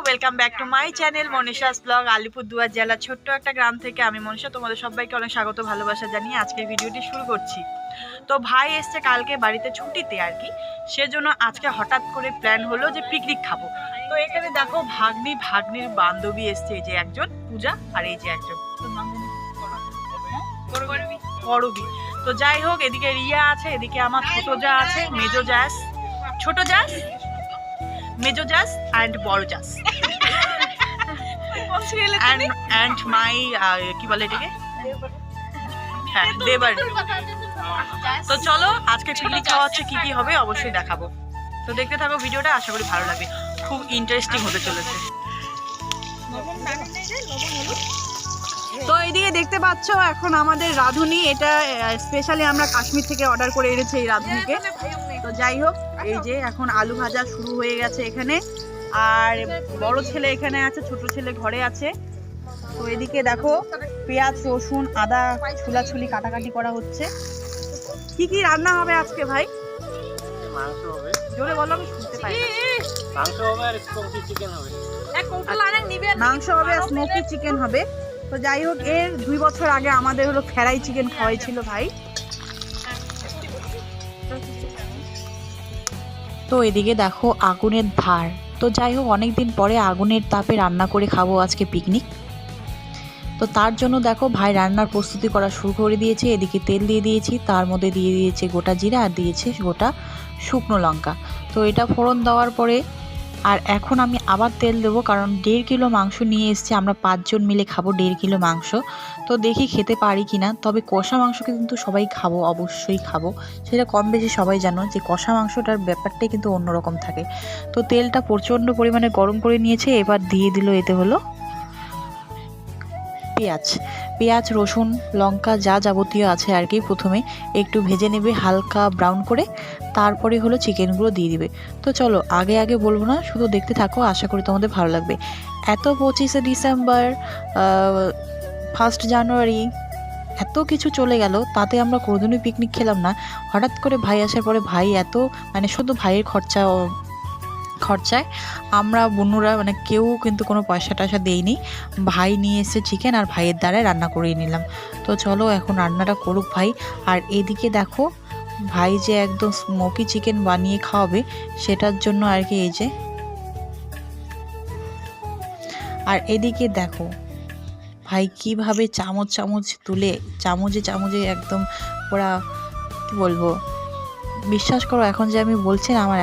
Welcome back to my channel Manisha's blog. Alipurduar জেলার ছোট্ট একটা গ্রাম থেকে আমি মনীষা তোমাদের সবাইকে অনেক স্বাগত ভালোবাসা জানিয়ে আজকের ভিডিওটি শুরু করছি। তো ভাই এসছে কালকে বাড়িতে ছুটিতে আর কি, সেজন্য আজকে হঠাৎ করে প্ল্যান হলো যে পিকনিক খাবো। তো এখানে দেখো ভাগ্নির বান্ধবী এসছে, এই যে একজন পূজা আর এই যে একজন করবি। তো যাই হোক, এদিকে রিয়া আছে, এদিকে আমার ছোট যা আছে, মেজো জাস, ছোট জাস, মেজো জাস অ্যান্ড বড় জাস অ্যান্ড মাই কি বলে এটাকে, হ্যাঁ দেবার। তো চলো আজকে পিকনিক খাওয়া হচ্ছে, কি কি হবে অবশ্যই দেখাবো। তো দেখতে থাকো ভিডিওটা, আশা করি ভালো লাগবে, খুব ইন্টারেস্টিং হতে চলেছে। তো এইদিকে দেখতে পাচ্ছ এখন আমাদের রাঁধুনি, এটা স্পেশালি আমরা কাশ্মীর থেকে অর্ডার করে এনেছি এই রাঁধুনিকে। তো যাই হোক, এই যে এখন আলু ভাজা শুরু হয়ে গেছে এখানে, আর বড় ছেলে এখানে আছে, ছোট ছেলে ঘরে আছে। তো এদিকে দেখো পেঁয়াজ রসুন আদা ছুলাছুলি কাটাকাটি করা হচ্ছে। কি কি রান্না হবে আজকে ভাই? মাংস হবে, জোরে বলো, আমি শুনতে পাই না। মাংস হবে আর স্মোকি চিকেন হবে। মাংস হবে আর স্মোকি চিকেন হবে। তো যাই হোক, এর 2 বছর আগে আমাদের হলো ফ্রাই চিকেন খাওয়াইছিল ভাই। তো এদিকে দেখো আগুনের ধার। তো যাই হোক, অনেকদিন পরে আগুনের তাপে রান্না করে খাবো আজকে পিকনিক। তো তার জন্য দেখো ভাই রান্নার প্রস্তুতি করা শুরু করে দিয়েছে। এদিকে তেল দিয়ে দিয়েছি, তার মধ্যে দিয়ে দিয়েছে গোটা জিরা আর দিয়েছে গোটা শুকনো লঙ্কা। তো এটা ফোড়ন দেওয়ার পরে আর এখন আমি আবার তেল দেবো, কারণ 1.5 কিলো মাংস নিয়ে এসেছি, আমরা 5 জন মিলে খাবো 1.5 কিলো মাংস। তো দেখি খেতে পারি কিনা। তবে কষা মাংস কিন্তু সবাই খাবো, অবশ্যই খাবো, সেটা কম বেশি সবাই জানো যে কষা মাংসটার ব্যাপারটাই কিন্তু অন্যরকম থাকে। তো তেলটা প্রচণ্ড পরিমাণে গরম করে নিয়েছে, এবার দিয়ে দিল এতে হলো পেঁয়াজ রসুন লঙ্কা যা যাবতীয় আছে আর কি। প্রথমে একটু ভেজে নেবে হালকা ব্রাউন করে, তারপরে হলো চিকেনগুলো দিয়ে দিবে। তো চলো আগে বলবো না, শুধু দেখতে থাকো, আশা করি তোমাদের ভালো লাগবে। এত 25শে ডিসেম্বর, 1 জানুয়ারি এত কিছু চলে গেল, তাতে আমরা কোনোদিনই পিকনিক খেলাম না। হঠাৎ করে ভাই আসার পরে ভাই এত মানে শুধু ভাইয়ের খরচায় আমরা বন্ধুরা মানে কেউ কিন্তু কোনো পয়সা টয়সা দেইনি। ভাই নিয়ে এসে চিকেন আর ভাইয়ের দ্বারাই রান্না করিয়ে নিলাম। তো চলো এখন রান্নাটা করুক ভাই। আর এদিকে দেখো ভাই যে একদম স্মোকি চিকেন বানিয়ে খাওয়াবে, সেটার জন্য আর কি এই যে। আর এদিকে দেখো ভাই কিভাবে চামচ তুলে চামচে একদম ওরা কি বলবো, বিশ্বাস করো এখন যে আমি বলছি না, আমার